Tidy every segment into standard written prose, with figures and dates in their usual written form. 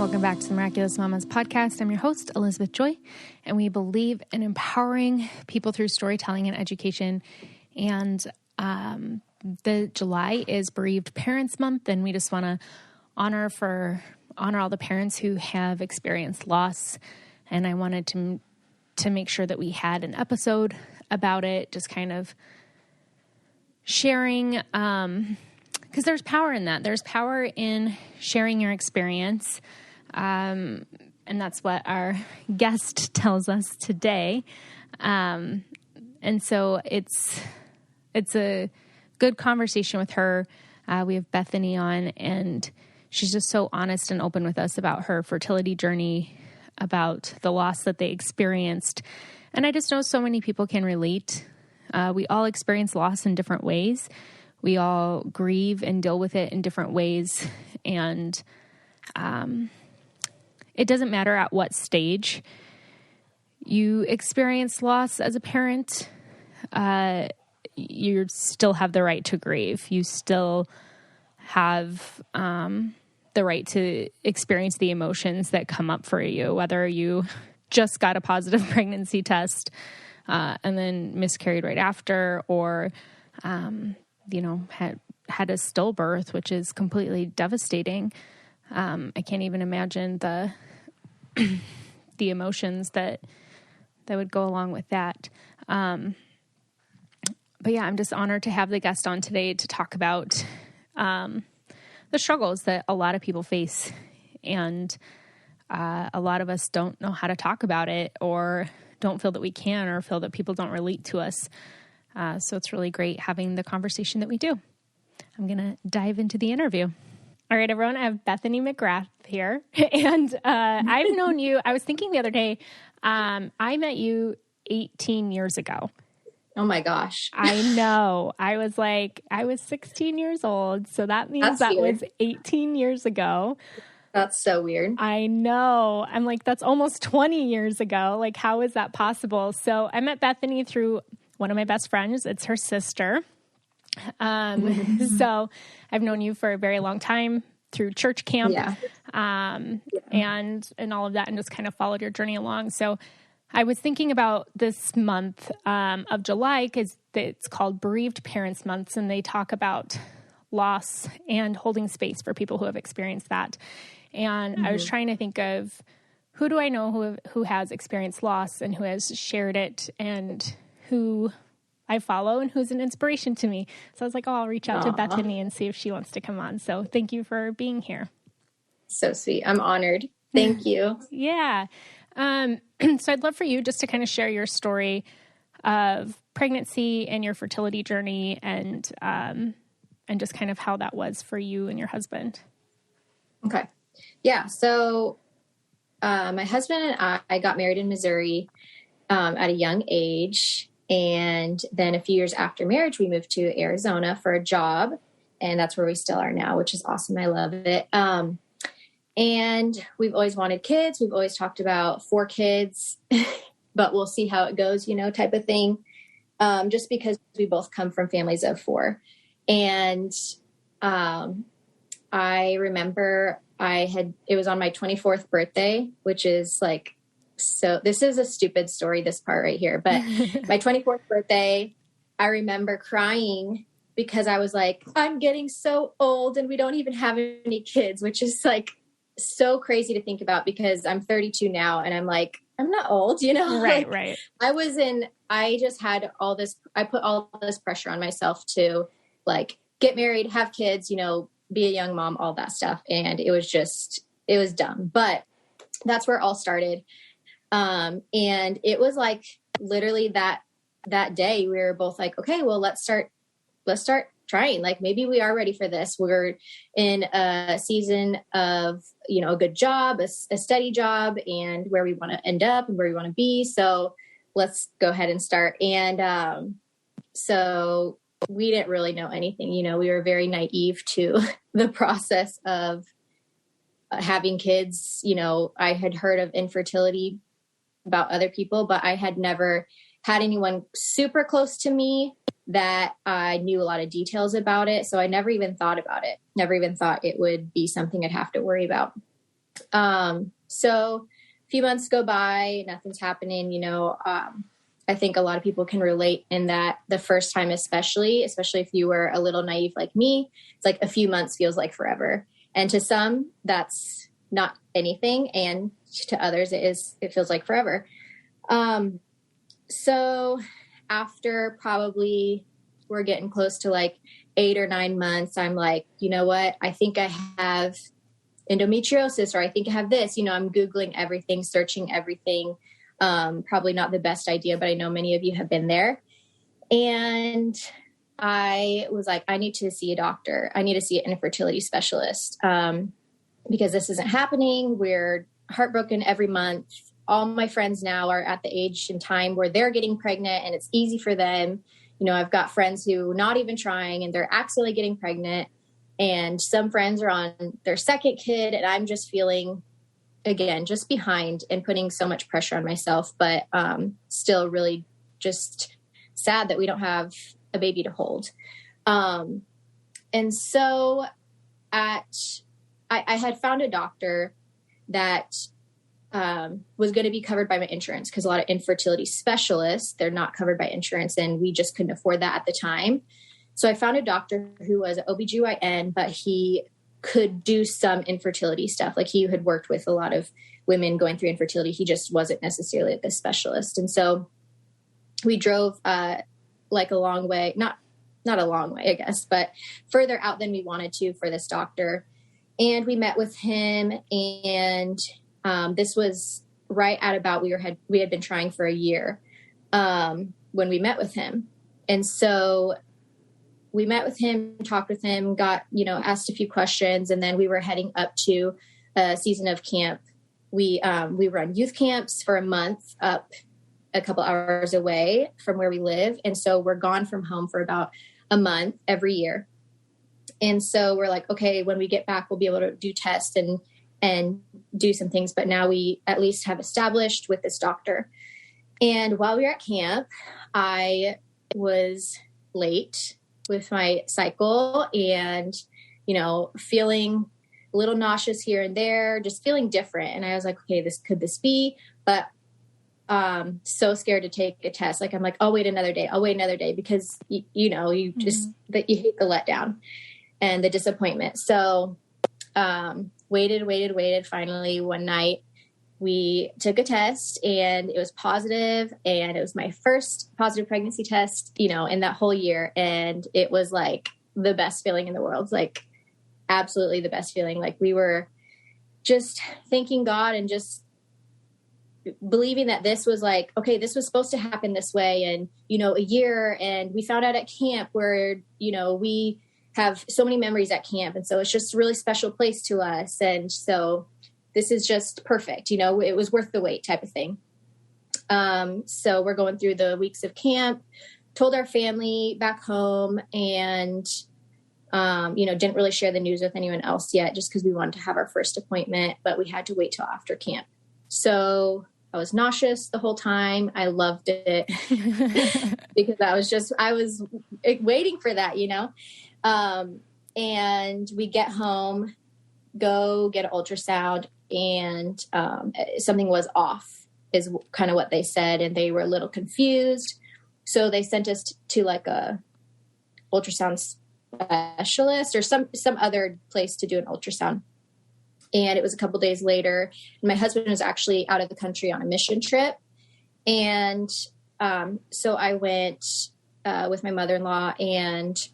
Welcome back to the Miraculous Mamas podcast. I'm your host, Elizabeth Joy, and we believe in empowering people through storytelling and education. And the July is Bereaved Parents Month, and we just want to honor all the parents who have experienced loss. And I wanted to make sure that we had an episode about it, just kind of sharing, because there's power in that. There's power in sharing your experience. And that's what our guest tells us today. And so it's a good conversation with her. We have Bethany on, and she's just so honest and open with us about her fertility journey, about the loss that they experienced. And I just know so many people can relate. We all experience loss in different ways. We all grieve and deal with it in different ways. And it doesn't matter at what stage you experience loss as a parent. You still have the right to grieve. You still have the right to experience the emotions that come up for you, whether you just got a positive pregnancy test and then miscarried right after, or had a stillbirth, which is completely devastating. I can't even imagine the emotions that would go along with that. But yeah, I'm just honored to have the guest on today to talk about the struggles that a lot of people face. And a lot of us don't know how to talk about it, or don't feel that we can, or feel that people don't relate to us. So it's really great having the conversation that we do. I'm going to dive into the interview. All right, everyone, I have Bethany Mcgrath here. And I've known you, I was thinking the other day, I met you 18 years ago. Oh my gosh. I know. I was 16 years old. So that means that was 18 years ago. That's so weird. I know. I'm like, that's almost 20 years ago. Like, how is that possible? So I met Bethany through one of my best friends. It's her sister. So I've known you for a very long time through church camp, and all of that, and just kind of followed your journey along. So I was thinking about this month, of July, because it's called Bereaved Parents Month, and they talk about loss and holding space for people who have experienced that. And I was trying to think of who do I know who has experienced loss and who has shared it, and who I follow and who's an inspiration to me. So I was like, oh, I'll reach out to Bethany and see if she wants to come on. So thank you for being here. So sweet. I'm honored. Thank you. Yeah. So I'd love for you just to kind of share your story of pregnancy and your fertility journey, and just kind of how that was for you and your husband. Okay. Yeah. So my husband and I got married in Missouri at a young age. And then a few years after marriage, we moved to Arizona for a job. And that's where we still are now, which is awesome. I love it. And we've always wanted kids. We've always talked about 4 kids, but we'll see how it goes, type of thing. Just because we both come from families of 4. And I remember it was on my 24th birthday, which is like, so this is a stupid story, this part right here, but my 24th birthday, I remember crying because I was like, I'm getting so old and we don't even have any kids, which is like so crazy to think about because I'm 32 now and I'm like, I'm not old, Right, like, right. I just had I put all this pressure on myself to like get married, have kids, be a young mom, all that stuff. And it was dumb, but that's where it all started. And it was like literally that day we were both like, okay, well, let's start trying. Like, maybe we are ready for this. We're in a season of, a good job, a steady job, and where we want to end up and where we want to be. So let's go ahead and start. And, so we didn't really know anything, we were very naive to the process of having kids. I had heard of infertility about other people, but I had never had anyone super close to me that I knew a lot of details about it. So I never even thought about it. Never even thought it would be something I'd have to worry about. So a few months go by, nothing's happening, I think a lot of people can relate in that the first time, especially if you were a little naive like me, it's like a few months feels like forever. And to some, that's not anything. And to others, it feels like forever. So after probably we're getting close to like 8 or 9 months, I'm like, you know what? I think I have endometriosis, or I think I have this. I'm Googling everything, searching everything. Probably not the best idea, but I know many of you have been there. And I was like, I need to see a doctor. I need to see an infertility specialist, because this isn't happening. We're heartbroken every month. All my friends now are at the age and time where they're getting pregnant and it's easy for them. I've got friends who not even trying and they're accidentally getting pregnant. And some friends are on their second kid. And I'm just feeling, again, just behind and putting so much pressure on myself, but still really just sad that we don't have a baby to hold. And so I had found a doctor that was going to be covered by my insurance, because a lot of infertility specialists, they're not covered by insurance, and we just couldn't afford that at the time. So I found a doctor who was an OBGYN, but he could do some infertility stuff. Like, he had worked with a lot of women going through infertility. He just wasn't necessarily the specialist. And so we drove like a long way, not a long way, I guess, but further out than we wanted to for this doctor. And we met with him, and this was right at about, we had been trying for a year when we met with him. And so we met with him, talked with him, got, asked a few questions, and then we were heading up to a season of camp. We run youth camps for a month up a couple hours away from where we live. And so we're gone from home for about a month every year. And so we're like, okay, when we get back, we'll be able to do tests and do some things. But now we at least have established with this doctor. And while we were at camp, I was late with my cycle and, feeling a little nauseous here and there, just feeling different. And I was like, okay, could this be? But so scared to take a test. Like, I'm like, I'll wait another day because you just, that you hate the letdown and the disappointment. So, waited. Finally, one night we took a test and it was positive, and it was my first positive pregnancy test, in that whole year. And it was like the best feeling in the world, like absolutely the best feeling. Like, we were just thanking God and just believing that this was like, okay, this was supposed to happen this way. And, a year, and we found out at camp where, we have so many memories at camp. And so it's just a really special place to us. And so this is just perfect. It was worth the wait type of thing. So we're going through the weeks of camp, told our family back home, and, didn't really share the news with anyone else yet, just because we wanted to have our first appointment, but we had to wait till after camp. So I was nauseous the whole time. I loved it because I was waiting for that, and we get home, go get an ultrasound, and something was off is kind of what they said. And they were a little confused. So they sent us to like a ultrasound specialist or some other place to do an ultrasound. And it was a couple days later. My husband was actually out of the country on a mission trip. And so I went with my mother-in-law, and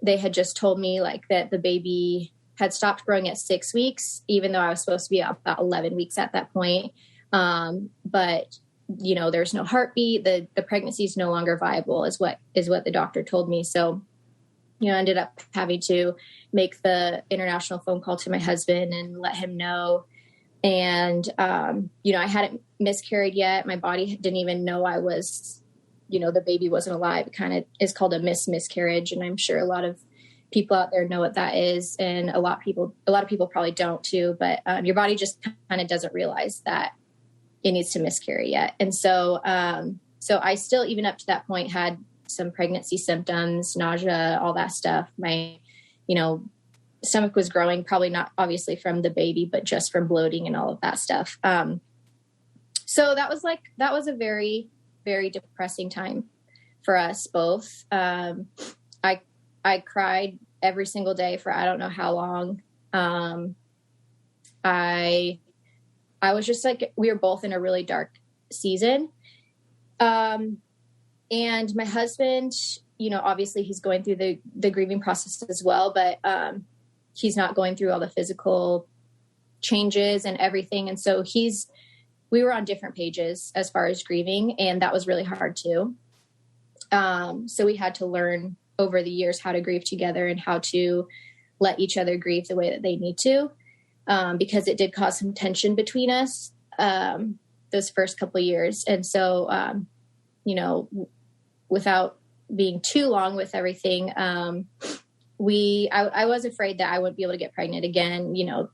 they had just told me like that the baby had stopped growing at 6 weeks, even though I was supposed to be about 11 weeks at that point. But, there's no heartbeat. The pregnancy is no longer viable is what the doctor told me. So, I ended up having to make the international phone call to my husband and let him know. And, I hadn't miscarried yet. My body didn't even know I was, the baby wasn't alive. It kind of is called a miscarriage. And I'm sure a lot of people out there know what that is. And a lot of people probably don't too, but your body just kind of doesn't realize that it needs to miscarry yet. And so, so I still, even up to that point, had some pregnancy symptoms, nausea, all that stuff. My, stomach was growing, probably not obviously from the baby, but just from bloating and all of that stuff. So that was a very, very depressing time for us both. I cried every single day for I don't know how long. I was just like, we were both in a really dark season. And my husband, obviously he's going through the grieving process as well, but he's not going through all the physical changes and everything. And so we were on different pages as far as grieving, and that was really hard too. So we had to learn over the years how to grieve together and how to let each other grieve the way that they need to, because it did cause some tension between us those first couple of years. And so, without being too long with everything, I was afraid that I wouldn't be able to get pregnant again.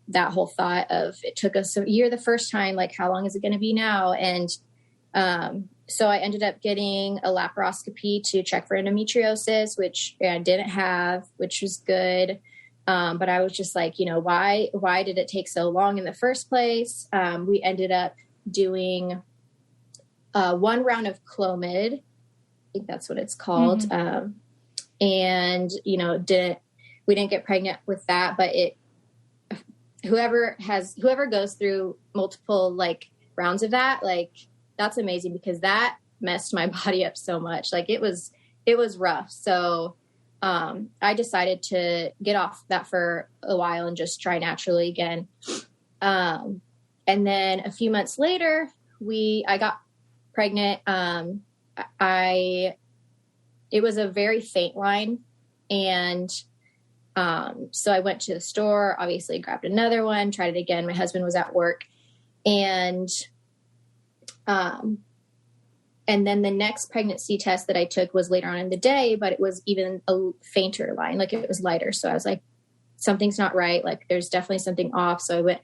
That whole thought of it took us a year the first time, like how long is it going to be now? And so I ended up getting a laparoscopy to check for endometriosis, which I didn't have, which was good. But I was just like, why did it take so long in the first place? We ended up doing 1 round of Clomid. I think that's what it's called. Mm-hmm. And, we didn't get pregnant with that, but whoever goes through multiple like rounds of that, like that's amazing, because that messed my body up so much. Like it was rough. So, I decided to get off that for a while and just try naturally again. And then a few months later, I got pregnant. It was a very faint line. And, so I went to the store, obviously grabbed another one, tried it again. My husband was at work, and then the next pregnancy test that I took was later on in the day, but it was even a fainter line. Like it was lighter. So I was like, something's not right. Like there's definitely something off. So I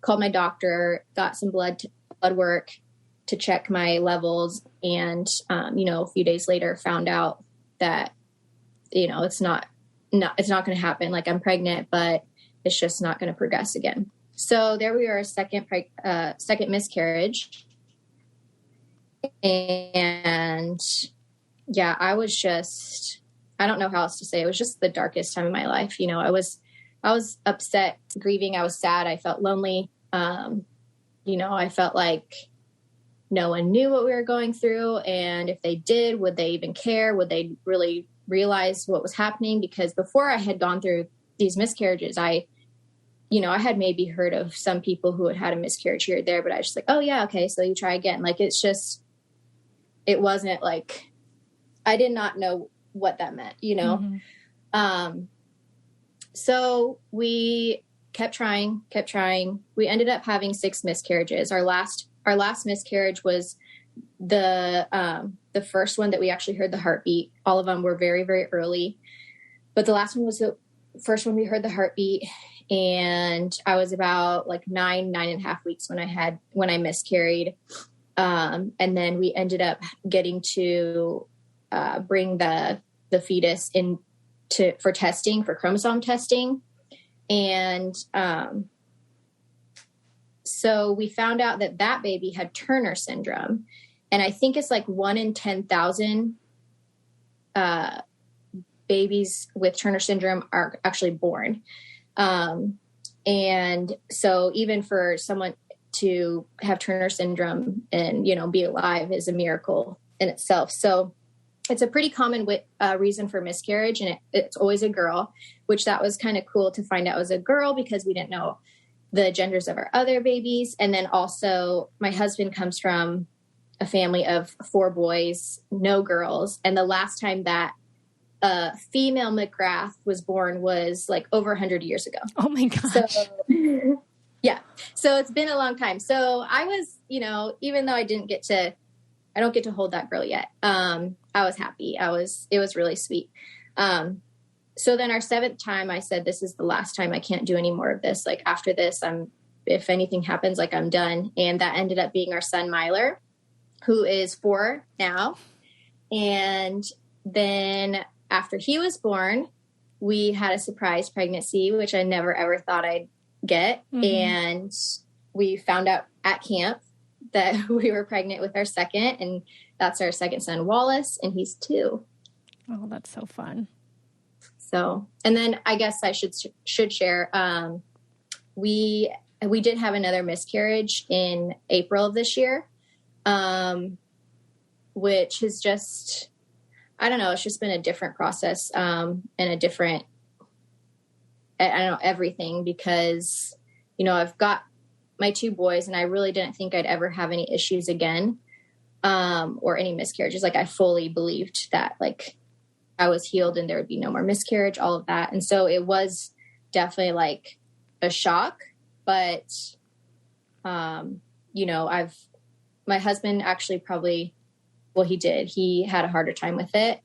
called my doctor, got some blood work to check my levels. And, a few days later found out that, it's not going to happen. Like I'm pregnant, but it's just not going to progress again. So there we are, second miscarriage. And yeah, I don't know how else to say. It was just the darkest time of my life. I was upset, grieving. I was sad. I felt lonely. I felt like no one knew what we were going through. And if they did, would they even care? Would they really realize what was happening? Because before I had gone through these miscarriages, I had maybe heard of some people who had a miscarriage here or there, but I was just like, oh yeah, okay, so you try again. Like it wasn't like, I did not know what that meant, Mm-hmm. So we kept trying. We ended up having 6 miscarriages. Our last miscarriage was the first one that we actually heard the heartbeat. All of them were very, very early, but the last one was the first one we heard the heartbeat. And I was about like 9.5 weeks when I miscarried. And then we ended up getting to bring the fetus in for testing, for chromosome testing. And so we found out that baby had Turner syndrome. And I think it's like 1 in 10,000 babies with Turner syndrome are actually born. And so even for someone to have Turner syndrome and, be alive is a miracle in itself. So it's a pretty common reason for miscarriage, and it's always a girl, which that was kind of cool to find out it was a girl because we didn't know the genders of our other babies. And then also my husband comes from a family of 4 boys, no girls. And the last time that female Mcgrath was born was like over 100 years ago. Oh my gosh. So, yeah. So it's been a long time. So I was, even though I don't get to hold that girl yet. I was happy. It was really sweet. So then our 7th time I said, this is the last time. I can't do any more of this. Like after this, if anything happens, like I'm done. And that ended up being our son, Myler, who is 4 now. And then after he was born, we had a surprise pregnancy, which I never ever thought I'd get. And we found out at camp that we were pregnant with our second, and that's our second son, Wallace, and he's 2. Oh, that's so fun. So, and then I guess I should share, we did have another miscarriage in April of this year, which is just, I don't know, it's just been a different process, and a different, I don't know, everything, because, you know, I've got my 2 boys and I really didn't think I'd ever have any issues again, or any miscarriages. Like I fully believed that like I was healed and there would be no more miscarriage, all of that. And so it was definitely like a shock, but, you know, my husband actually he had a harder time with it,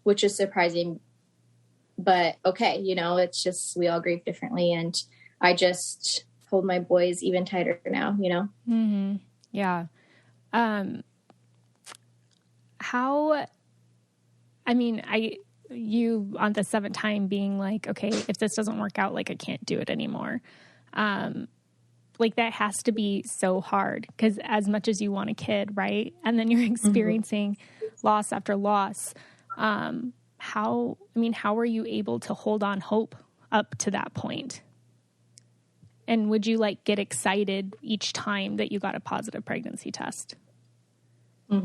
which is surprising, but okay. You know, it's just, we all grieve differently, and I just hold my boys even tighter now, you know? Mm-hmm. Yeah. You on the 7th time being like, okay, if this doesn't work out, like I can't do it anymore. Like that has to be so hard, because as much as you want a kid, right? And then you're experiencing loss after loss. How were you able to hold on hope up to that point? And would you like get excited each time that you got a positive pregnancy test? I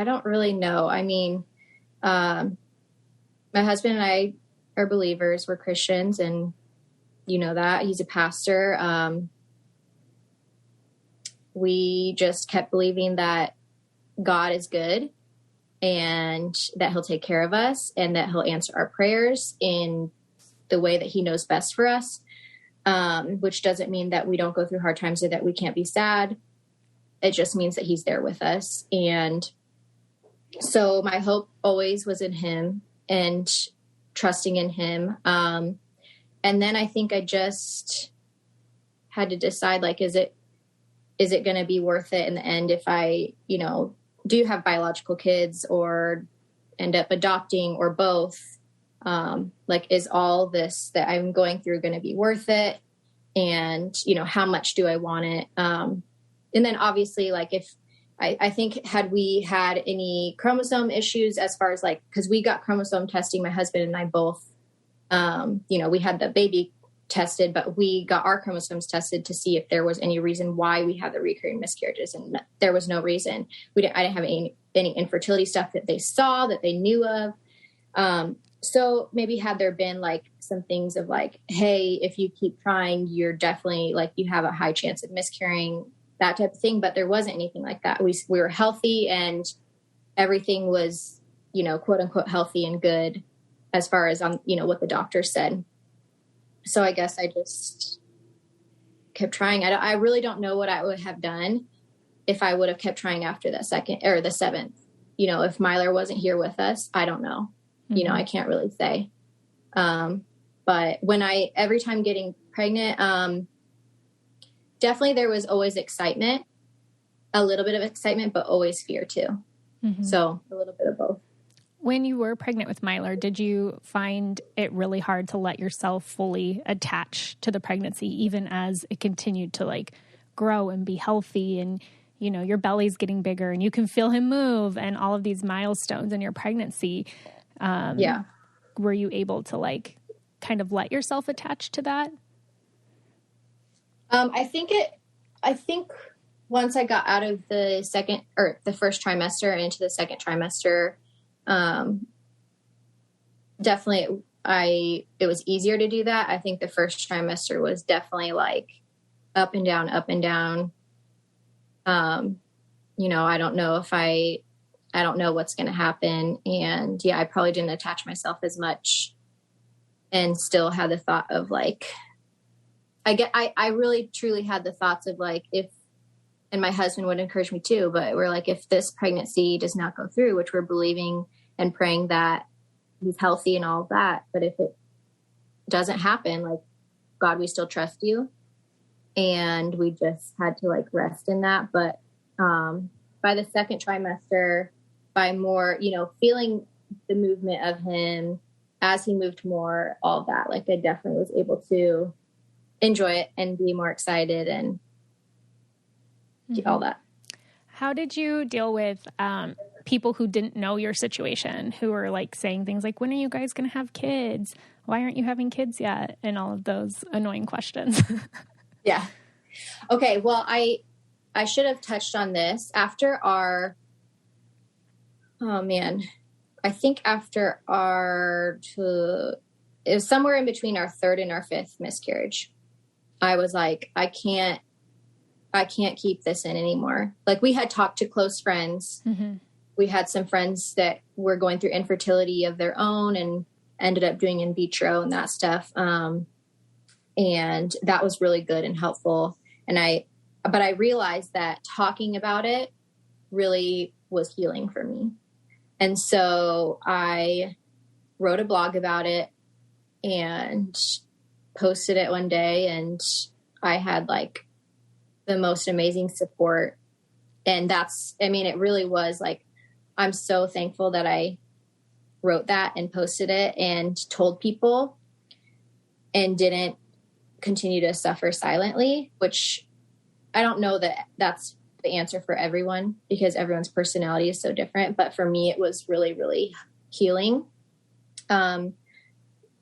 don't really know. I mean, my husband and I are believers. We're Christians, and you know that. He's a pastor. We just kept believing that God is good and that he'll take care of us and that he'll answer our prayers in the way that he knows best for us, which doesn't mean that we don't go through hard times or that we can't be sad. It just means that he's there with us. And so my hope always was in him and trusting in him. And then I think I just had to decide, like, is it going to be worth it in the end if I, you know, do have biological kids or end up adopting or both? Like, is all this that I'm going through going to be worth it? And, you know, how much do I want it? And then obviously, like, if I think had we had any chromosome issues as far as like, because we got chromosome testing, my husband and I both, you know, we had the baby tested, but we got our chromosomes tested to see if there was any reason why we had the recurring miscarriages, and there was no reason. I didn't have any infertility stuff that they saw that they knew of. So maybe had there been like some things of like, hey, if you keep trying, you're definitely like, you have a high chance of miscarrying, that type of thing. But there wasn't anything like that. We were healthy and everything was, you know, quote unquote healthy and good as far as you know, what the doctor said. So I guess I just kept trying. I really don't know what I would have done if I would have kept trying after the 2nd or the 7th. You know, if Myler wasn't here with us, I don't know. You know, I can't really say. But every time getting pregnant, definitely there was always excitement, a little bit of excitement, but always fear too. So a little bit of both. When you were pregnant with Myler, did you find it really hard to let yourself fully attach to the pregnancy, even as it continued to like grow and be healthy, and, you know, your belly's getting bigger and you can feel him move and all of these milestones in your pregnancy? Yeah. Were you able to like kind of let yourself attach to that? I think once I got out of the first trimester and into the second trimester, definitely it was easier to do that. I think the first trimester was definitely like up and down, up and down. You know, I don't know I don't know what's going to happen. And yeah, I probably didn't attach myself as much and still had the thought of like, I really truly had the thoughts of like, and my husband would encourage me too, but we're like, if this pregnancy does not go through, which we're believing and praying that he's healthy and all of that, but if it doesn't happen, like, God, we still trust you. And we just had to like rest in that. But, by the second trimester, by more, feeling the movement of him as he moved more, all that, like I definitely was able to enjoy it and be more excited and all that. How did you deal with people who didn't know your situation, who were like saying things like, when are you guys going to have kids? Why aren't you having kids yet? And all of those annoying questions. Yeah. Okay. Well, I should have touched on this after I think after it was somewhere in between our third and our fifth miscarriage. I was like, I can't keep this in anymore. Like, we had talked to close friends. Mm-hmm. We had some friends that were going through infertility of their own and ended up doing in vitro and that stuff. And that was really good and helpful. But I realized that talking about it really was healing for me. And so I wrote a blog about it and posted it one day, and I had like the most amazing support. And it really was like, I'm so thankful that I wrote that and posted it and told people and didn't continue to suffer silently, which I don't know that that's the answer for everyone because everyone's personality is so different. But for me, it was really, really healing. But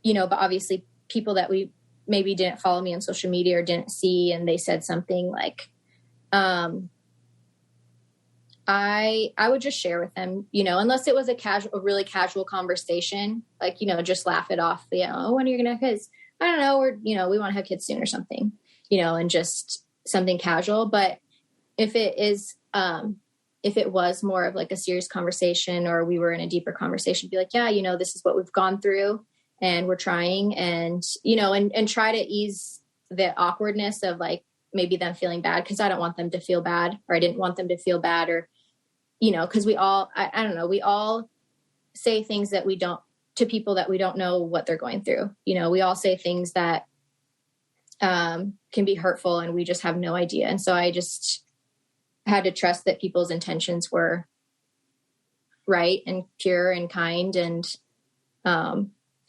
obviously people that we maybe didn't follow me on social media or didn't see, and they said something like, I would just share with them, unless it was a really casual conversation, like, just laugh it off. Oh, when are you going to have kids? I don't know. We want to have kids soon or something, and just something casual. But if it was more of like a serious conversation, or we were in a deeper conversation, be like, yeah, this is what we've gone through and we're trying, and, and try to ease the awkwardness of like maybe them feeling bad. Cause I don't want them to feel bad, or I didn't want them to feel bad, or, cause we all, I don't know, we all say things that we don't, to people that we don't know what they're going through. We all say things that can be hurtful and we just have no idea. And so I just had to trust that people's intentions were right and pure and kind. And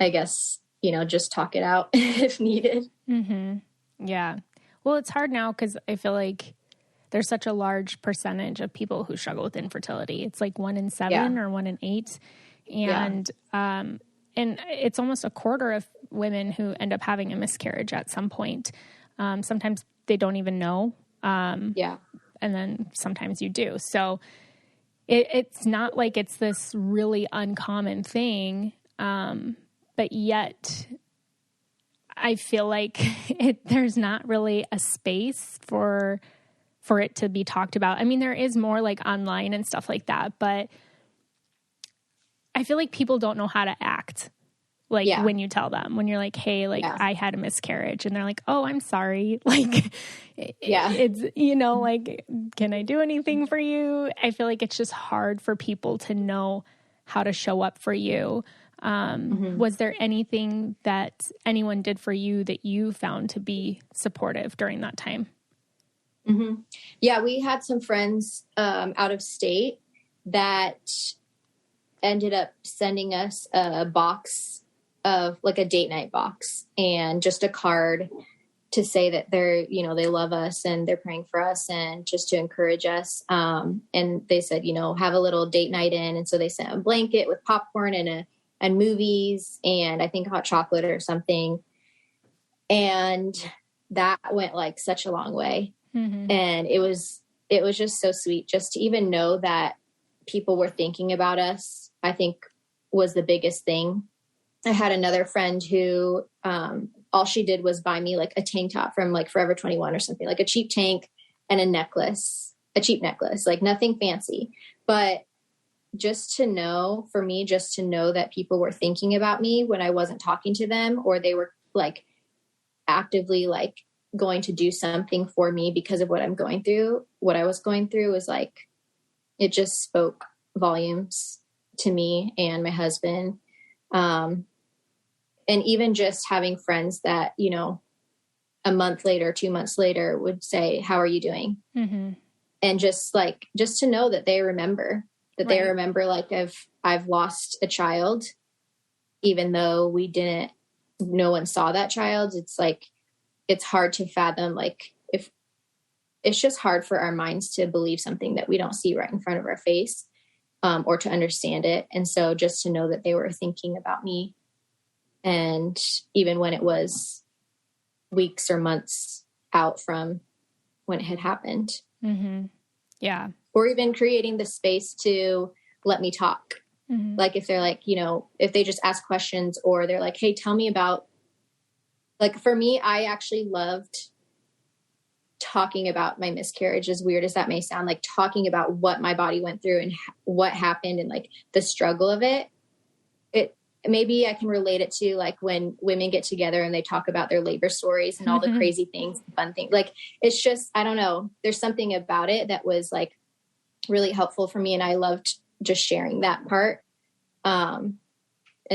I guess, just talk it out if needed. Mm-hmm. Yeah. Well, it's hard now because I feel like there's such a large percentage of people who struggle with infertility. It's like 1 in 7 or 1 in 8. And it's almost a quarter of women who end up having a miscarriage at some point. Sometimes they don't even know. And then sometimes you do. So it's not like it's this really uncommon thing. But yet I feel like there's not really a space for it to be talked about. I mean, there is more like online and stuff like that, but I feel like people don't know how to act. Like when you tell them, when you're like, hey, like I had a miscarriage, and they're like, oh, I'm sorry. Like, it's, like, can I do anything for you? I feel like it's just hard for people to know how to show up for you. Was there anything that anyone did for you that you found to be supportive during that time? Mm-hmm. Yeah, we had some friends out of state that ended up sending us a box of like a date night box and just a card to say that they're, they love us and they're praying for us and just to encourage us. And they said, have a little date night in. And so they sent a blanket with popcorn and movies and I think hot chocolate or something. And that went like such a long way. Mm-hmm. And it was just so sweet just to even know that people were thinking about us, I think was the biggest thing. I had another friend who, all she did was buy me like a tank top from like Forever 21 or something, like a cheap tank and a cheap necklace, like nothing fancy, but just to know that people were thinking about me when I wasn't talking to them, or they were like actively like going to do something for me because of what I was going through was like, it just spoke volumes to me and my husband. And even just having friends that, a month later, 2 months later would say, how are you doing? Mm-hmm. And just to know that they remember that they remember, like, I've lost a child, even though no one saw that child. It's like, it's hard to fathom, like, if it's just hard for our minds to believe something that we don't see right in front of our face, or to understand it. And so just to know that they were thinking about me, and even when it was weeks or months out from when it had happened. Mm-hmm. Yeah. Or even creating the space to let me talk. Mm-hmm. Like, if they're like, if they just ask questions, or they're like, hey, tell me about, like, for me, I actually loved talking about my miscarriage, as weird as that may sound, like talking about what my body went through and what happened and like the struggle of it. Maybe I can relate it to, like, when women get together and they talk about their labor stories and all the crazy things, fun things. Like, it's just, I don't know. There's something about it that was like really helpful for me. And I loved just sharing that part. And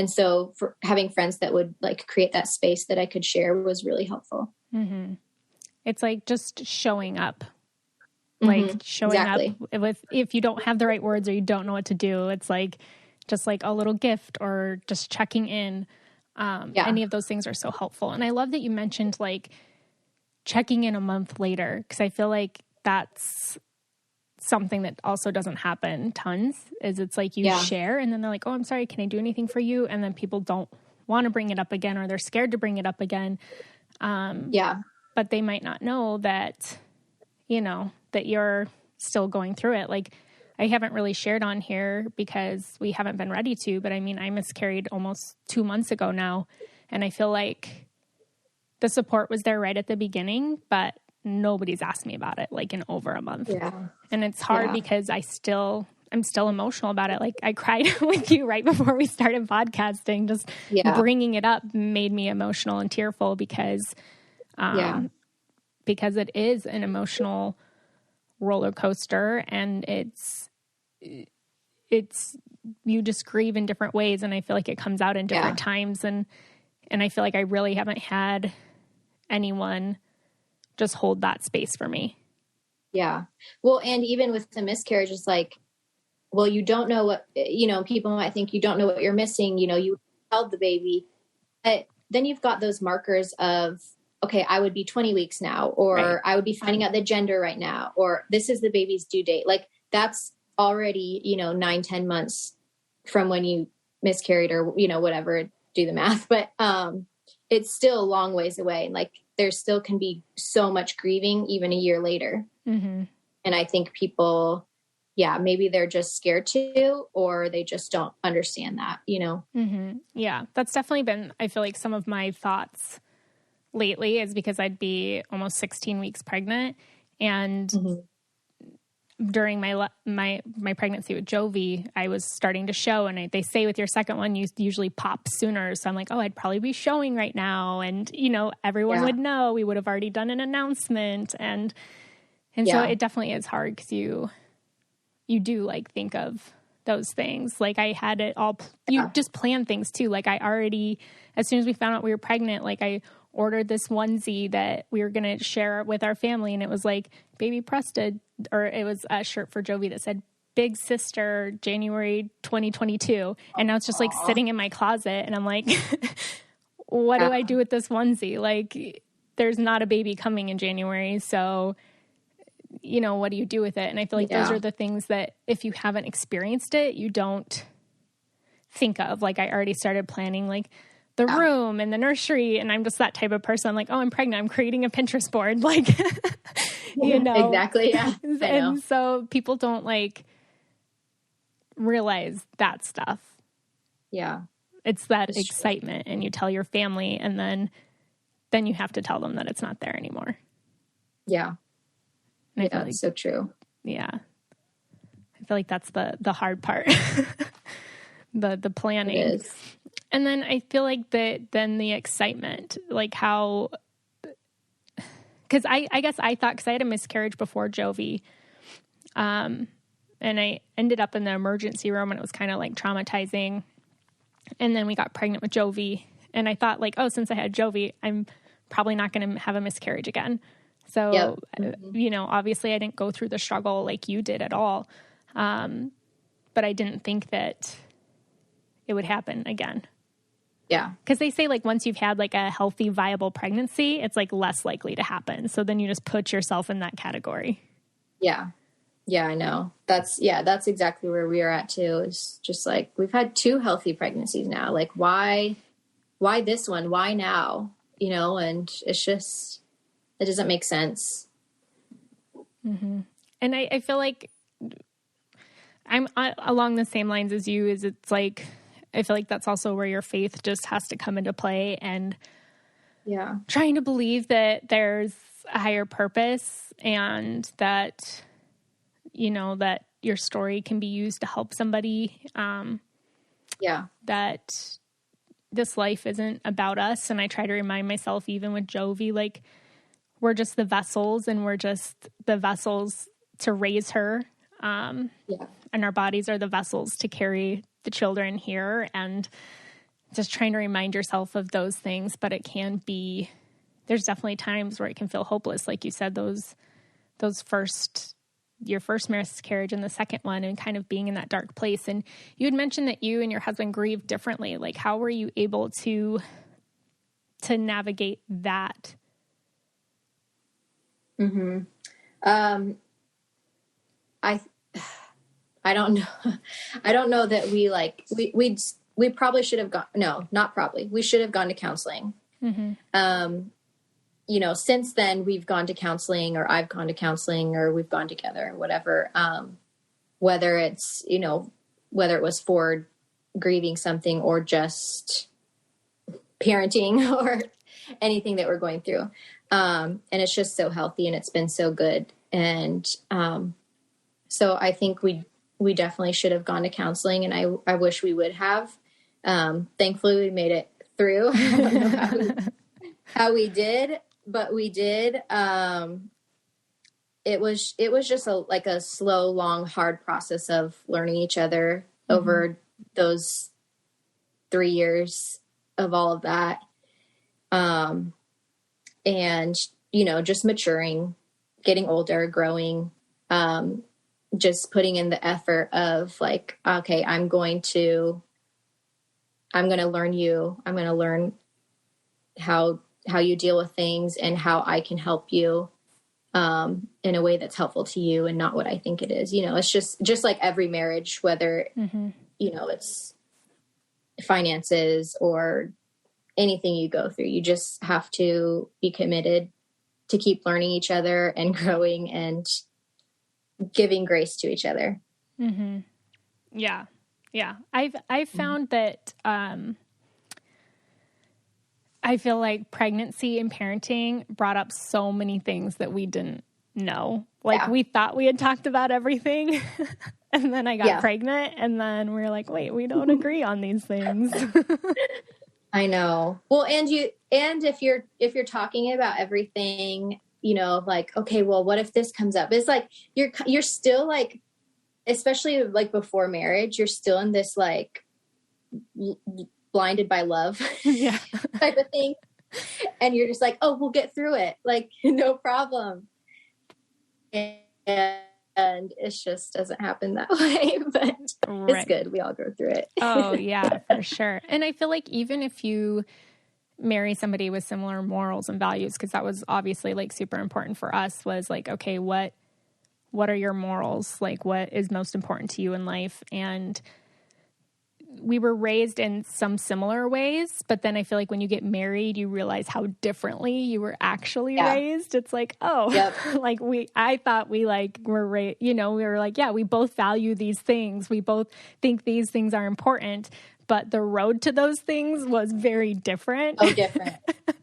so for having friends that would like create that space that I could share was really helpful. Mm-hmm. It's like just showing up, like showing up with, if you don't have the right words or you don't know what to do, it's like, just like a little gift or just checking in. Any of those things are so helpful. And I love that you mentioned like checking in a month later, because I feel like that's something that also doesn't happen tons, is it's like you share and then they're like, oh, I'm sorry, can I do anything for you? And then people don't want to bring it up again, or they're scared to bring it up again. But they might not know that, that you're still going through it. Like, I haven't really shared on here because we haven't been ready to, but I mean, I miscarried almost 2 months ago now. And I feel like the support was there right at the beginning, but nobody's asked me about it like in over a month. Yeah. And it's hard because I'm still emotional about it. Like, I cried with you right before we started podcasting. Just bringing it up made me emotional and tearful because it is an emotional roller coaster, and it's you just grieve in different ways. And I feel like it comes out in different times. And I feel like I really haven't had anyone just hold that space for me. Yeah. Well, and even with the miscarriage, it's like, well, you don't know what, people might think you don't know what you're missing. You held the baby, but then you've got those markers of, okay, I would be 20 weeks now, or I would be finding out the gender right now, or this is the baby's due date. Like, that's already, 9-10 months from when you miscarried, or, whatever, do the math. But it's still a long ways away. And like, there still can be so much grieving even a year later. Mm-hmm. And I think people, maybe they're just scared to, or they just don't understand that, Mm-hmm. Yeah, that's definitely been, I feel like, some of my thoughts lately, is because I'd be almost 16 weeks pregnant, and during my pregnancy with Jovi, I was starting to show, and they say with your second one, you usually pop sooner. So I'm like, oh, I'd probably be showing right now. And, everyone would know. We would have already done an announcement. And so it definitely is hard, because you do like think of those things. Like, I had it all, you just plan things too. Like, I already, as soon as we found out we were pregnant, like, I ordered this onesie that we were going to share with our family. And it was like Baby Presta, or it was a shirt for Jovi that said Big Sister January 2022. And now it's just like sitting in my closet. And I'm like, what do I do with this onesie? Like, there's not a baby coming in January. So, what do you do with it? And I feel like those are the things that if you haven't experienced it, you don't think of. Like, I already started planning like the room and the nursery. And I'm just that type of person. I'm like, oh, I'm pregnant, I'm creating a Pinterest board. Like, Exactly. Yeah. And so people don't like realize that stuff. Yeah. It's that excitement, and you tell your family, and then you have to tell them that it's not there anymore. Yeah. Yeah, that's so true. Yeah. I feel like that's the hard part. the planning. It is. And then I feel like then the excitement, like how, because I guess I thought, because I had a miscarriage before Jovi, and I ended up in the emergency room, and it was kind of like traumatizing. And then we got pregnant with Jovi, and I thought like, oh, since I had Jovi, I'm probably not going to have a miscarriage again. So, obviously I didn't go through the struggle like you did at all. but I didn't think that it would happen again. Yeah. Because they say, like, once you've had, like, a healthy, viable pregnancy, it's, like, less likely to happen. So then you just put yourself in that category. Yeah. Yeah, I know. That's exactly where we are at too. It's just like, we've had 2 healthy pregnancies now. Like, why this one? Why now? You know, and it's just, it doesn't make sense. Mm-hmm. And I feel like I'm along the same lines as you, is it's like, I feel like that's also where your faith just has to come into play, and trying to believe that there's a higher purpose, and that, you know, that your story can be used to help somebody. That this life isn't about us. And I try to remind myself, even with Jovi, like, we're just the vessels, and we're just the vessels to raise her. And our bodies are the vessels to carry the children here, and just trying to remind yourself of those things. But it can be, there's definitely times where it can feel hopeless. Like you said, your first miscarriage and the second one, and kind of being in that dark place. And you had mentioned that you and your husband grieved differently. Like, how were you able to navigate that? Mm-hmm. I don't know. I don't know that we probably should have gone. No, not probably. We should have gone to counseling. Mm-hmm. You know, since then we've gone to counseling, or I've gone to counseling, or we've gone together, whatever. Whether it's, you know, whether it was for grieving something or just parenting or anything that we're going through. And it's just so healthy, and it's been so good. And, so I think we definitely should have gone to counseling, and I wish we would have. Thankfully we made it through. I don't know how we did, but we did. It was just a slow, long, hard process of learning each other over those 3 years of all of that. And, you know, just maturing, getting older, growing, just putting in the effort of like, okay, I'm going to learn you. I'm going to learn how you deal with things, and how I can help you, in a way that's helpful to you, and not what I think it is. You know, it's just like every marriage, whether, you know, it's finances or anything you go through, you just have to be committed to keep learning each other and growing and giving grace to each other. Mm-hmm. Yeah. Yeah. I've found that, I feel like pregnancy and parenting brought up so many things that we didn't know. Like, we thought we had talked about everything, and then I got pregnant, and then we were like, wait, we don't agree on these things. I know. Well, and if you're talking about everything, you know, like, okay, well, what if this comes up? It's like, you're still like, especially like before marriage, you're still in this like blinded by love type of thing. And you're just like, oh, we'll get through it. Like, no problem. And it just doesn't happen that way, but it's good. We all go through it. Oh yeah, for sure. And I feel like even if you marry somebody with similar morals and values, because that was obviously like super important for us, was like, okay, what are your morals? Like, what is most important to you in life? And we were raised in some similar ways, but then I feel like when you get married, you realize how differently you were actually raised. It's like, oh, like I thought we like were raised, you know, we were like, yeah, we both value these things. We both think these things are important, but the road to those things was very different. Oh, different.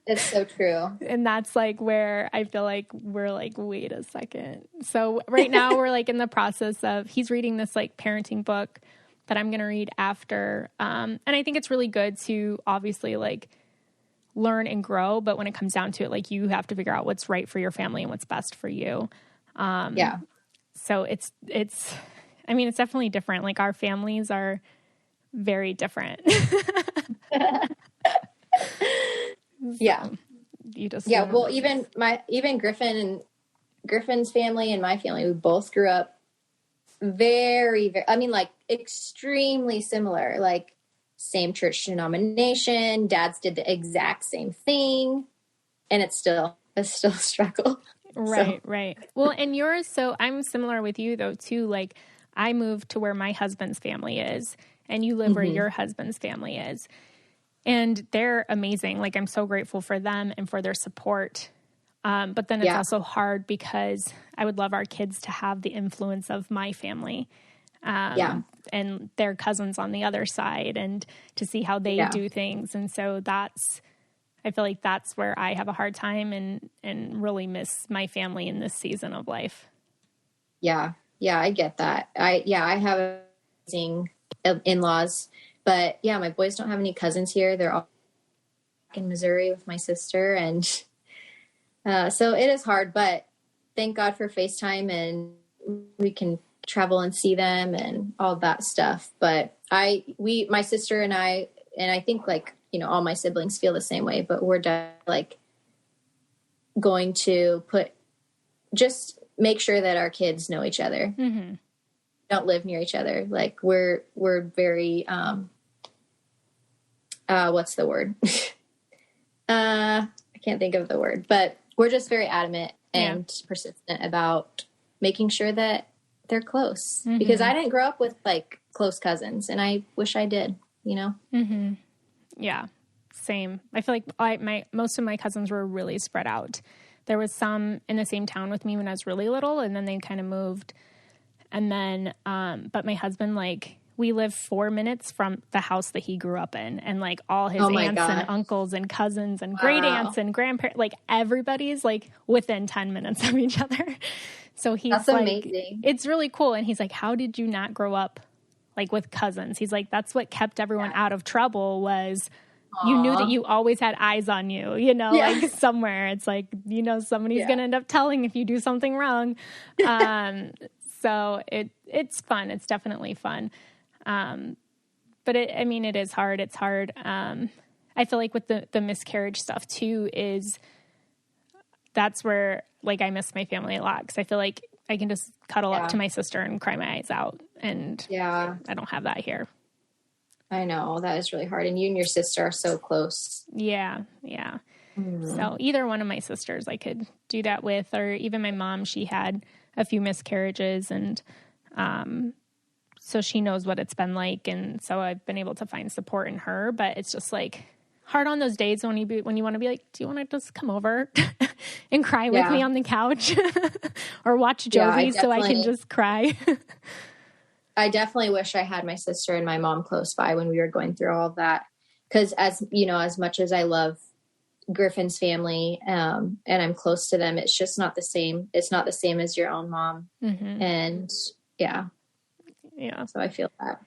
It's so true. And that's like where I feel like we're like, wait a second. So right now we're like in the process of, he's reading this like parenting book that I'm going to read after. And I think it's really good to obviously like learn and grow, but when it comes down to it, like you have to figure out what's right for your family and what's best for you. So it's, I mean, it's definitely different. Like our families are very different. You just, well, even Griffin's family and my family, we both grew up very, very, I mean, like extremely similar, like same church denomination. Dads did the exact same thing, and it's still a struggle. Right, right. Well, and yours, so I'm similar with you though, too. Like I moved to where my husband's family is, and you live where your husband's family is. And they're amazing. Like I'm so grateful for them and for their support. But then it's also hard because I would love our kids to have the influence of my family. And their cousins on the other side, and to see how they do things. And so I feel like that's where I have a hard time and really miss my family in this season of life. Yeah. Yeah. I get that. I have amazing in-laws, but yeah, my boys don't have any cousins here. They're all in Missouri with my sister. And, so it is hard, but thank God for FaceTime, and we can travel and see them and all that stuff. But my sister and I think like, you know, all my siblings feel the same way, but we're like going to just make sure that our kids know each other, don't live near each other. Like we're very, what's the word? I can't think of the word, but we're just very adamant and persistent about making sure that they're close, because I didn't grow up with like close cousins, and I wish I did, you know? Yeah, same. I feel like most of my cousins were really spread out. There was some in the same town with me when I was really little, and then they kind of moved. And then, but my husband, like, we live 4 minutes from the house that he grew up in, and like all his aunts and uncles and cousins and great aunts and grandparents, like everybody's like within 10 minutes of each other. So that's like, amazing. It's really cool. And he's like, how did you not grow up like with cousins? He's like, that's what kept everyone out of trouble was you knew that you always had eyes on you, you know, like somewhere it's like, you know, somebody's going to end up telling if you do something wrong. So it's fun. It's definitely fun. But it is hard. It's hard. I feel like with the miscarriage stuff too, that's where like I miss my family a lot. Cause I feel like I can just cuddle up to my sister and cry my eyes out, and I don't have that here. I know that is really hard. And you and your sister are so close. Yeah. Yeah. So either one of my sisters I could do that with, or even my mom, she had a few miscarriages, and, so she knows what it's been like. And so I've been able to find support in her, but it's just like hard on those days when you want to be like, do you want to just come over and cry with me on the couch or watch Jovi so I can just cry? I definitely wish I had my sister and my mom close by when we were going through all of that. Cause as you know, as much as I love Griffin's family, and I'm close to them, it's just not the same. It's not the same as your own mom. And yeah. So I feel that.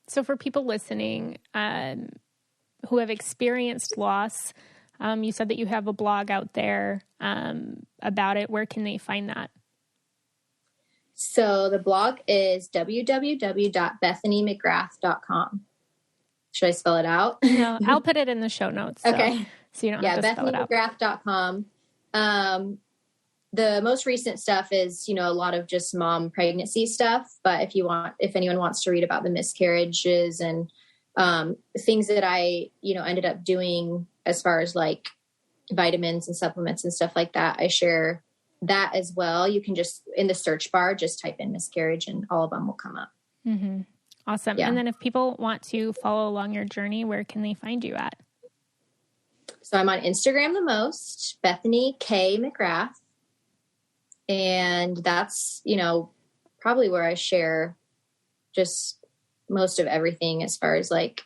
So for people listening, who have experienced loss, you said that you have a blog out there, about it. Where can they find that? So the blog is www.bethanymcgrath.com. Should I spell it out? No, I'll put it in the show notes. Okay. So you don't have to spell it out. BethanyMcgrath.com. The most recent stuff is, you know, a lot of just mom pregnancy stuff. But if anyone wants to read about the miscarriages and things that I, you know, ended up doing as far as like vitamins and supplements and stuff like that, I share that as well. You can just, in the search bar, just type in miscarriage and all of them will come up. Awesome. Yeah. And then if people want to follow along your journey, where can they find you at? So I'm on Instagram the most, Bethany K. McGrath. And that's, you know, probably where I share just most of everything as far as like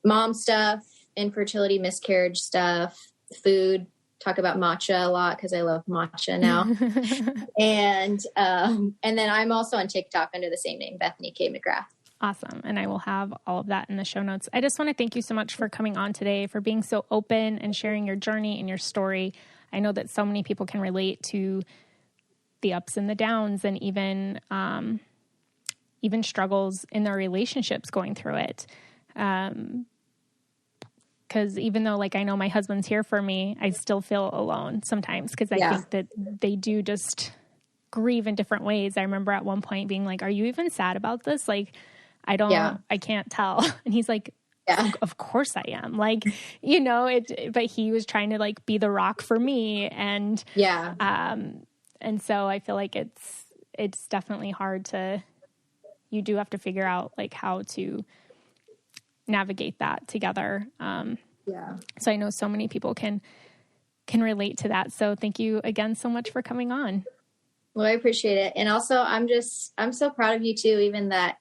mom stuff, infertility, miscarriage stuff, food, talk about matcha a lot because I love matcha now. And then I'm also on TikTok under the same name, Bethany K. McGrath. Awesome. And I will have all of that in the show notes. I just want to thank you so much for coming on today, for being so open and sharing your journey and your story. I know that so many people can relate to the ups and the downs, and even struggles in their relationships going through it. Because even though, like, I know my husband's here for me, I still feel alone sometimes because I think that they do just grieve in different ways. I remember at one point being like, are you even sad about this? Like, I can't tell. And he's like, of course I am. Like, but he was trying to like be the rock for me. And, and so I feel like it's definitely hard you do have to figure out like how to navigate that together. So I know so many people can relate to that. So thank you again so much for coming on. Well, I appreciate it. And also I'm so proud of you too, even that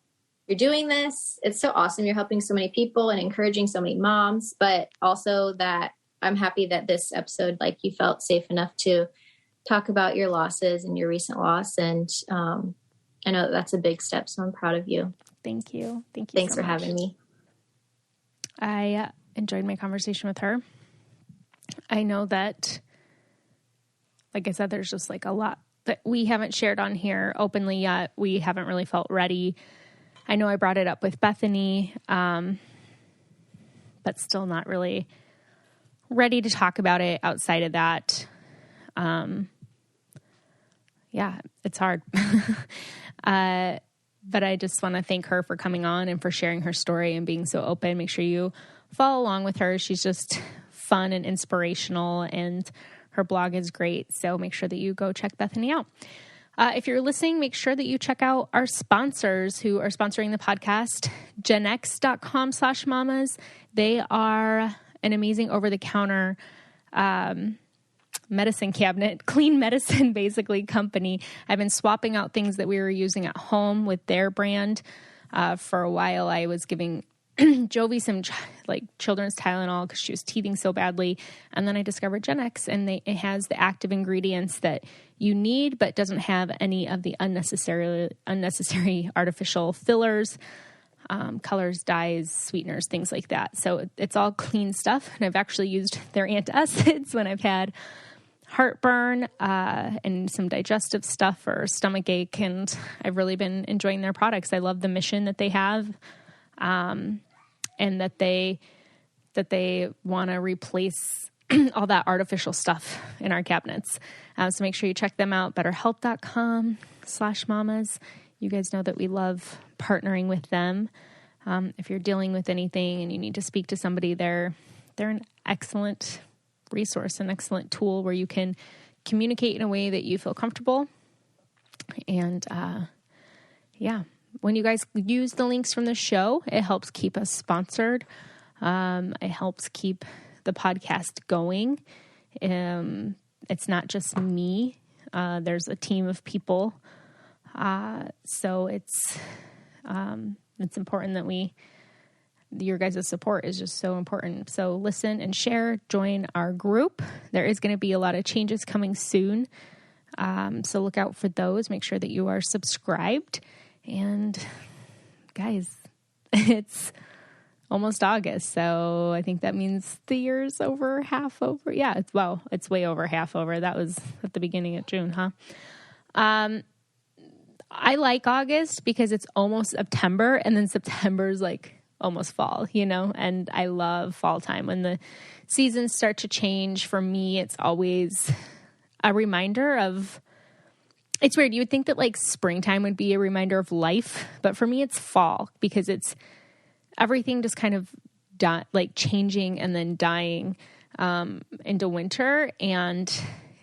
you're doing this. It's so awesome. You're helping so many people and encouraging so many moms, but also that I'm happy that this episode, like you felt safe enough to talk about your losses and your recent loss. And I know that's a big step. So I'm proud of you. Thank you. Thanks for having me. I enjoyed my conversation with her. I know that, like I said, there's just like a lot that we haven't shared on here openly yet. We haven't really felt ready. I know I brought it up with Bethany, but still not really ready to talk about it outside of that. It's hard. But I just want to thank her for coming on and for sharing her story and being so open. Make sure you follow along with her. She's just fun and inspirational, and her blog is great. So make sure that you go check Bethany out. If you're listening, make sure that you check out our sponsors who are sponsoring the podcast, genx.com/mamas. They are an amazing over-the-counter medicine cabinet, clean medicine, basically, company. I've been swapping out things that we were using at home with their brand. For a while, I was giving Jovi some like children's Tylenol because she was teething so badly. And then I discovered Gen X, and it has the active ingredients that you need, but doesn't have any of the unnecessary artificial fillers, colors, dyes, sweeteners, things like that. So it's all clean stuff. And I've actually used their antacids when I've had heartburn and some digestive stuff or stomach ache. And I've really been enjoying their products. I love the mission that they have. And that they want to replace all that artificial stuff in our cabinets. So make sure you check them out. BetterHelp.com/mamas. You guys know that we love partnering with them. If you're dealing with anything and you need to speak to somebody, they're an excellent resource, an excellent tool where you can communicate in a way that you feel comfortable. And when you guys use the links from the show, it helps keep us sponsored. It helps keep the podcast going. It's not just me. There's a team of people. So it's important that your guys' support is just so important. So listen and share, join our group. There is going to be a lot of changes coming soon. So look out for those. Make sure that you are subscribed. And guys, it's almost August. So I think that means the year's half over. Yeah, it's way over half over. That was at the beginning of June, huh? I like August because it's almost September, and then September is like almost fall, and I love fall time when the seasons start to change. For me, it's always a reminder of, it's weird. You would think that like springtime would be a reminder of life, but for me it's fall because it's everything just kind of changing and then dying into winter. And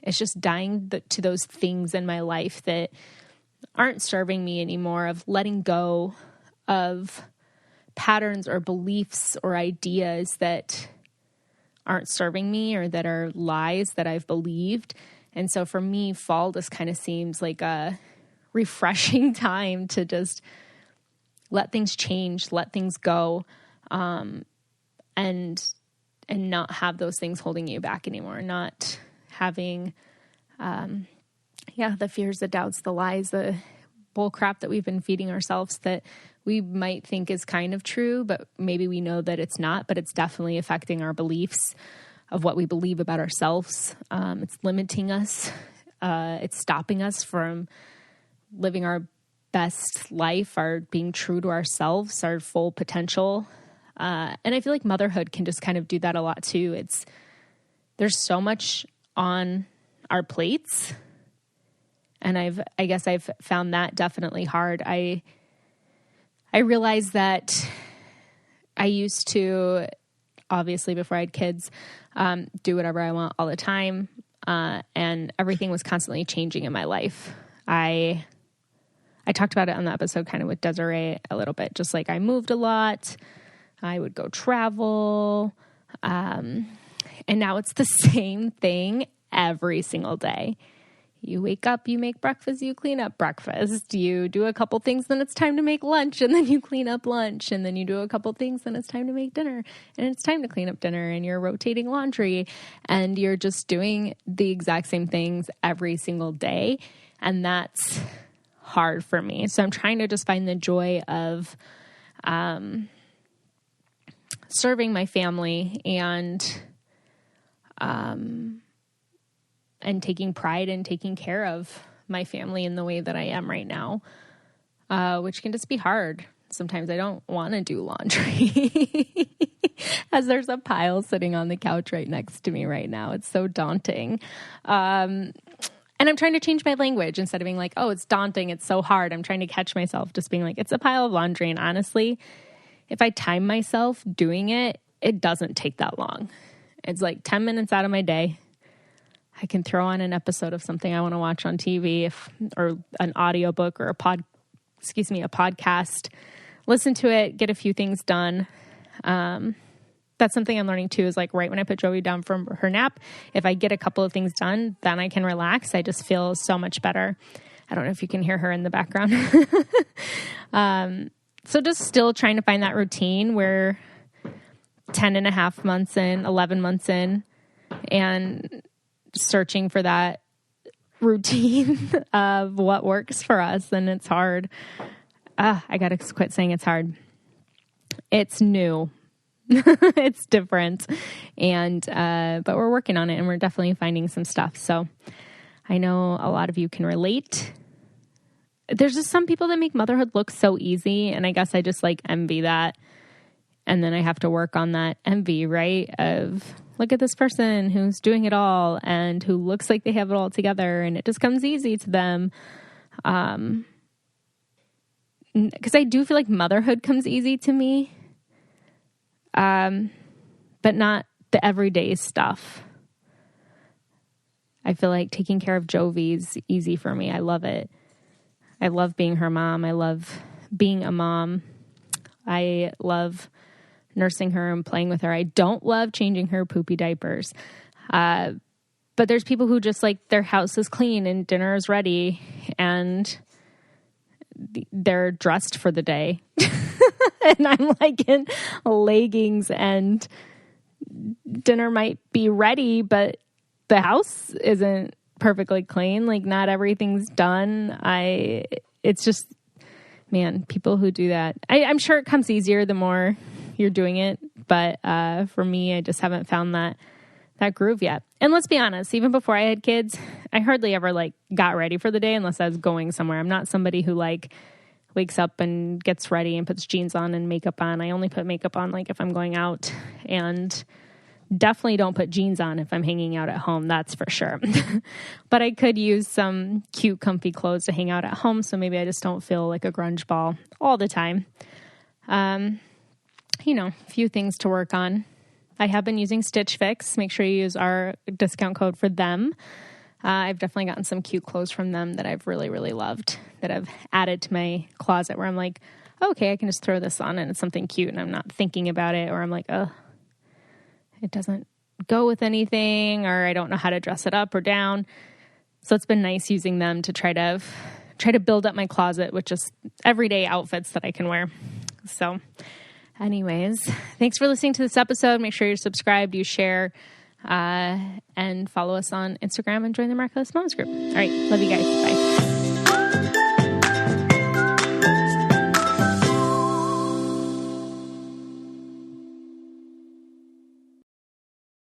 it's just dying to those things in my life that aren't serving me anymore, of letting go of patterns or beliefs or ideas that aren't serving me or that are lies that I've believed. And so for me, fall just kind of seems like a refreshing time to just let things change, let things go, and not have those things holding you back anymore. Not having, the fears, the doubts, the lies, the bull crap that we've been feeding ourselves that we might think is kind of true, but maybe we know that it's not, but it's definitely affecting our beliefs of what we believe about ourselves. It's limiting us. It's stopping us from living our best life, our being true to ourselves, our full potential. And I feel like motherhood can just kind of do that a lot too. There's so much on our plates, And I guess I've found that definitely hard. I realized that I used to, obviously before I had kids, do whatever I want all the time. And everything was constantly changing in my life. I talked about it on the episode kind of with Desiree a little bit, just like I moved a lot. I would go travel. And now it's the same thing every single day. You wake up, you make breakfast, you clean up breakfast. You do a couple things, then it's time to make lunch, and then you clean up lunch. And then you do a couple things, then it's time to make dinner, and it's time to clean up dinner, and you're rotating laundry, and you're just doing the exact same things every single day. And that's hard for me. So I'm trying to just find the joy of serving my family and taking pride in taking care of my family in the way that I am right now, which can just be hard. Sometimes I don't want to do laundry as there's a pile sitting on the couch right next to me right now. It's so daunting. And I'm trying to change my language instead of being like, oh, it's daunting, it's so hard. I'm trying to catch myself just being like, it's a pile of laundry. And honestly, if I time myself doing it, it doesn't take that long. It's like 10 minutes out of my day. I can throw on an episode of something I want to watch on TV or an audiobook or a podcast, listen to it, get a few things done. That's something I'm learning too, is like right when I put Joey down from her nap, if I get a couple of things done, then I can relax. I just feel so much better. I don't know if you can hear her in the background. So just still trying to find that routine where 10 and a half months in, 11 months in, and searching for that routine of what works for us. And it's hard. I got to quit saying it's hard. It's new. It's different. But we're working on it, and we're definitely finding some stuff. So I know a lot of you can relate. There's just some people that make motherhood look so easy. And I guess I just like envy that. And then I have to work on that envy, right? Of look at this person who's doing it all and who looks like they have it all together, and it just comes easy to them. Because I do feel like motherhood comes easy to me, but not the everyday stuff. I feel like taking care of Jovi's easy for me. I love it. I love being her mom. I love being a mom. I love nursing her and playing with her. I don't love changing her poopy diapers. But there's people who just like their house is clean and dinner is ready and they're dressed for the day. And I'm like in leggings and dinner might be ready, but the house isn't perfectly clean. Like not everything's done. It's just, man, people who do that. I'm sure it comes easier the more you're doing it. But for me, I just haven't found that groove yet. And let's be honest, even before I had kids, I hardly ever like got ready for the day unless I was going somewhere. I'm not somebody who like wakes up and gets ready and puts jeans on and makeup on. I only put makeup on like if I'm going out, and definitely don't put jeans on if I'm hanging out at home. That's for sure. But I could use some cute, comfy clothes to hang out at home. So maybe I just don't feel like a grunge ball all the time. A few things to work on. I have been using Stitch Fix. Make sure you use our discount code for them. I've definitely gotten some cute clothes from them that I've really, really loved, that I've added to my closet where I'm like, okay, I can just throw this on and it's something cute and I'm not thinking about it, or I'm like, oh, it doesn't go with anything, or I don't know how to dress it up or down. So it's been nice using them to try to build up my closet with just everyday outfits that I can wear. So anyways, thanks for listening to this episode. Make sure you're subscribed, you share, and follow us on Instagram and join the Miraculous Moms group. All right. Love you guys. Bye.